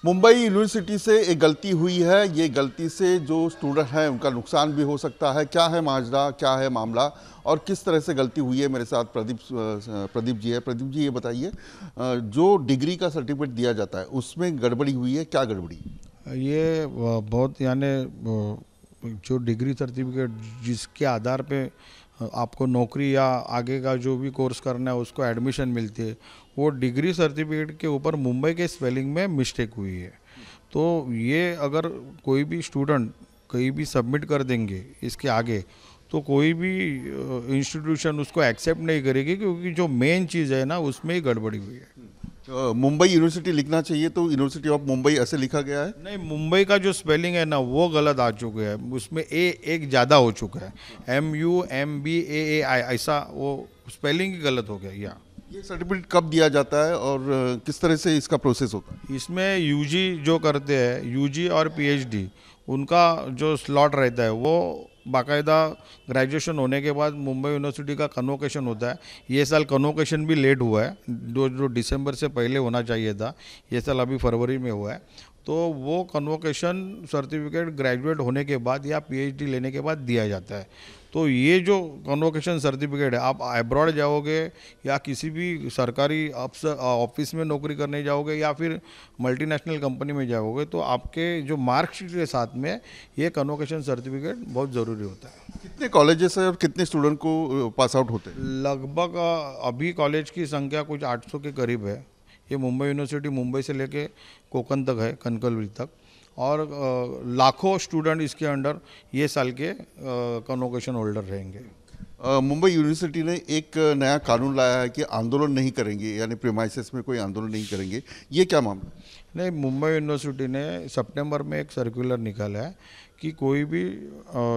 Mumbai university से एक गलती हुई है। ये गलती से जो स्टूडेंट हैं उनका नुकसान भी हो सकता है। क्या है माजरा, क्या है मामला और किस तरह से गलती हुई है? मेरे साथ प्रदीप जी है। प्रदीप जी, ये बताइए, जो डिग्री का सर्टिफिकेट दिया जाता है उसमें गड़बड़ी हुई है, क्या गड़बड़ी? ये बहुत यानी जो डिग्री सर्टिफिकेट जिसके आधार पे आपको नौकरी या आगे का जो भी कोर्स करना है उसको एडमिशन मिलती है, वो डिग्री सर्टिफिकेट के ऊपर मुंबई के स्पेलिंग में मिस्टेक हुई है। तो ये अगर कोई भी स्टूडेंट कहीं भी सबमिट कर देंगे इसके आगे, तो कोई भी इंस्टीट्यूशन उसको एक्सेप्ट नहीं करेगी, क्योंकि जो मेन चीज़ है ना उसमें ही गड़बड़ी हुई है। मुंबई यूनिवर्सिटी लिखना चाहिए तो यूनिवर्सिटी ऑफ मुंबई ऐसे लिखा गया है। नहीं, मुंबई का जो स्पेलिंग है ना वो गलत आ चुका है, उसमें ए एक ज़्यादा हो चुका है, MUMBAAI ऐसा वो स्पेलिंग ही गलत हो गया। या ये सर्टिफिकेट कब दिया जाता है और किस तरह से इसका प्रोसेस होता है? इसमें यूजी जो करते हैं, यूजी और पीएचडी, उनका जो स्लॉट रहता है वो बाकायदा ग्रेजुएशन होने के बाद मुंबई यूनिवर्सिटी का कन्वोकेशन होता है। ये साल कन्वोकेशन भी लेट हुआ है, जो दिसंबर से पहले होना चाहिए था, ये साल अभी फरवरी में हुआ है। तो वो कन्वोकेशन सर्टिफिकेट ग्रेजुएट होने के बाद या पीएचडी लेने के बाद दिया जाता है। तो ये जो कन्वोकेशन सर्टिफिकेट है, आप अब्रॉड जाओगे या किसी भी सरकारी ऑफिस में नौकरी करने जाओगे या फिर मल्टीनेशनल कंपनी में जाओगे, तो आपके जो मार्कशीट के साथ में ये कन्वोकेशन सर्टिफिकेट बहुत ज़रूरी होता है। कितने कॉलेजेस हैं और कितने स्टूडेंट को पास आउट होते हैं? लगभग अभी कॉलेज की संख्या कुछ 800 के करीब है। ये मुंबई यूनिवर्सिटी मुंबई से लेके कोकण तक है, कनकलवरी तक, और लाखों स्टूडेंट इसके अंडर ये साल के कन्वोकेशन होल्डर रहेंगे। मुंबई यूनिवर्सिटी ने एक नया कानून लाया है कि आंदोलन नहीं करेंगे, यानी प्रीमाइसेस में कोई आंदोलन नहीं करेंगे। ये क्या मामला? नहीं, मुंबई यूनिवर्सिटी ने सितंबर में एक सर्कुलर निकाला है कि कोई भी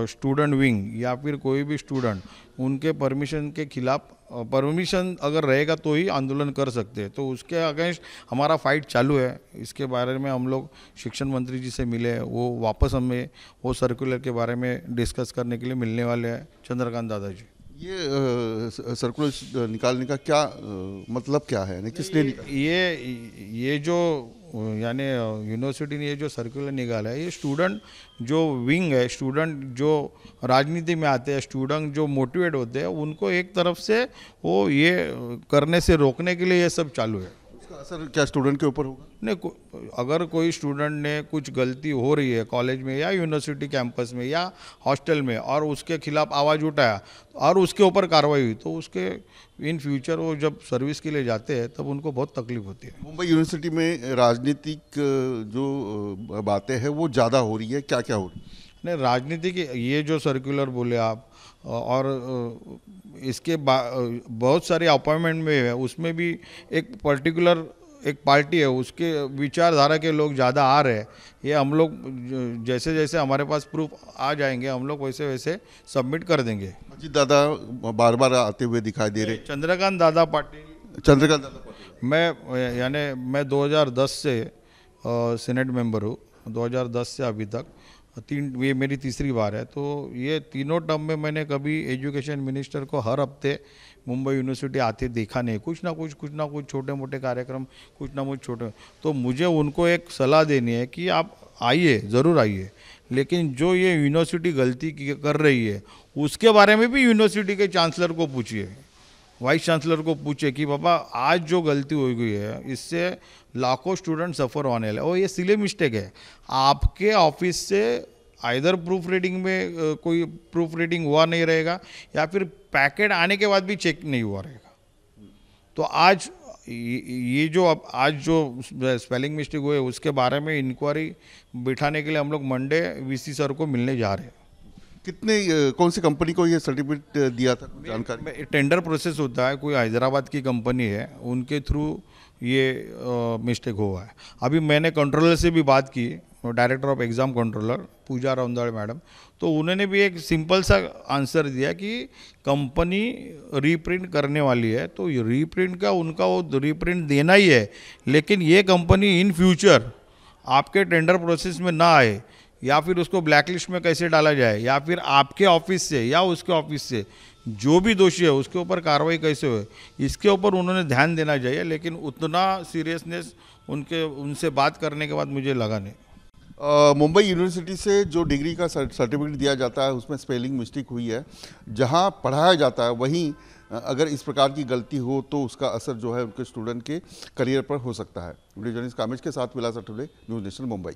स्टूडेंट विंग या फिर कोई भी स्टूडेंट उनके परमिशन के खिलाफ, परमिशन अगर रहेगा तो ही आंदोलन कर सकते हैं। तो उसके अगेंस्ट हमारा फाइट चालू है। इसके बारे में हम लोग शिक्षण मंत्री जी से मिले, वो वापस हमें वो सर्कुलर के बारे में डिस्कस करने के लिए मिलने वाले हैं, चंद्रकांत दादाजी। ये सर्कुलर निकालने का क्या मतलब क्या है, यानी किसने निकाला? ये जो यानी यूनिवर्सिटी ने ये जो सर्कुलर निकाला है, ये स्टूडेंट जो विंग है, स्टूडेंट जो राजनीति में आते हैं, स्टूडेंट जो मोटिवेट होते हैं, उनको एक तरफ से वो ये करने से रोकने के लिए ये सब चालू है। उसका असर क्या स्टूडेंट के ऊपर होगा? नहीं, अगर कोई स्टूडेंट ने कुछ गलती हो रही है कॉलेज में या यूनिवर्सिटी कैंपस में या हॉस्टल में और उसके खिलाफ आवाज़ उठाया और उसके ऊपर कार्रवाई हुई, तो उसके इन फ्यूचर वो जब सर्विस के लिए जाते हैं तब उनको बहुत तकलीफ होती है। मुंबई यूनिवर्सिटी में राजनीतिक जो बातें हैं वो ज़्यादा हो रही है, क्या क्या हो रही है? नहीं, राजनीति की ये जो सर्कुलर बोले आप, और इसके बहुत सारे अपॉइंटमेंट में है, उसमें भी एक पर्टिकुलर एक पार्टी है, उसके विचारधारा के लोग ज़्यादा आ रहे हैं। ये हम लोग जैसे जैसे हमारे पास प्रूफ आ जाएंगे, हम लोग वैसे वैसे सबमिट कर देंगे। अजीत दादा बार बार आते हुए दिखाई दे रहे। चंद्रकांत दादा पाटिल, चंद्रकांत दादा पाटिल। मैं 2010 से सीनेट मेंबर हूँ, 2010 से अभी तक ये मेरी तीसरी बार है। तो ये तीनों टर्म में मैंने कभी एजुकेशन मिनिस्टर को हर हफ्ते मुंबई यूनिवर्सिटी आते देखा नहीं। कुछ ना कुछ छोटे मोटे कार्यक्रम, कुछ ना कुछ छोटे। तो मुझे उनको एक सलाह देनी है कि आप आइए, ज़रूर आइए, लेकिन जो ये यूनिवर्सिटी गलती कर रही है उसके बारे में भी यूनिवर्सिटी के चांसलर को पूछिए, वाइस चांसलर को पूछे कि पापा आज जो गलती हो गई है इससे लाखों स्टूडेंट सफ़र होने लगे, और ये सिले मिस्टेक है। आपके ऑफिस से आइदर प्रूफ रीडिंग में कोई प्रूफ रीडिंग हुआ नहीं रहेगा या फिर पैकेट आने के बाद भी चेक नहीं हुआ रहेगा। तो आज ये जो आज जो स्पेलिंग मिस्टेक हुए उसके बारे में इंक्वायरी बिठाने के लिए हम लोग मंडे वीसी सर को मिलने जा रहे हैं। कौन सी कंपनी को ये सर्टिफिकेट दिया था, जानकारी? टेंडर प्रोसेस होता है, कोई हैदराबाद की कंपनी है, उनके थ्रू ये मिस्टेक हुआ है। अभी मैंने कंट्रोलर से भी बात की, director of exam controller Pooja Raundade madam, तो उन्होंने भी एक सिंपल सा आंसर दिया कि कंपनी रीप्रिंट करने वाली है, तो ये रीप्रिंट का उनका वो रीप्रिंट देना ही है, लेकिन ये कंपनी इन फ्यूचर आपके टेंडर प्रोसेस में ना आए या फिर उसको ब्लैकलिस्ट में कैसे डाला जाए या फिर आपके ऑफिस से या उसके ऑफिस से जो भी दोषी है उसके ऊपर कार्रवाई कैसे हो, इसके ऊपर उन्होंने ध्यान देना चाहिए। लेकिन उतना सीरियसनेस उनसे बात करने के बाद मुझे लगा नहीं। मुंबई यूनिवर्सिटी से जो डिग्री का सर्टिफिकेट दिया जाता है उसमें स्पेलिंग मिस्टेक हुई है, जहां पढ़ाया जाता है वहीं अगर इस प्रकार की गलती हो तो उसका असर जो है उनके स्टूडेंट के करियर पर हो सकता है। वीडियो जर्नलिस्ट कामेश के साथ Vilas Athule, news nation Mumbai.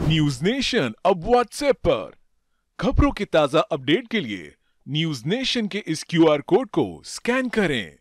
News nation अब व्हाट्सएप पर खबरों के ताजा अपडेट के लिए न्यूज नेशन के इस QR कोड को स्कैन करें।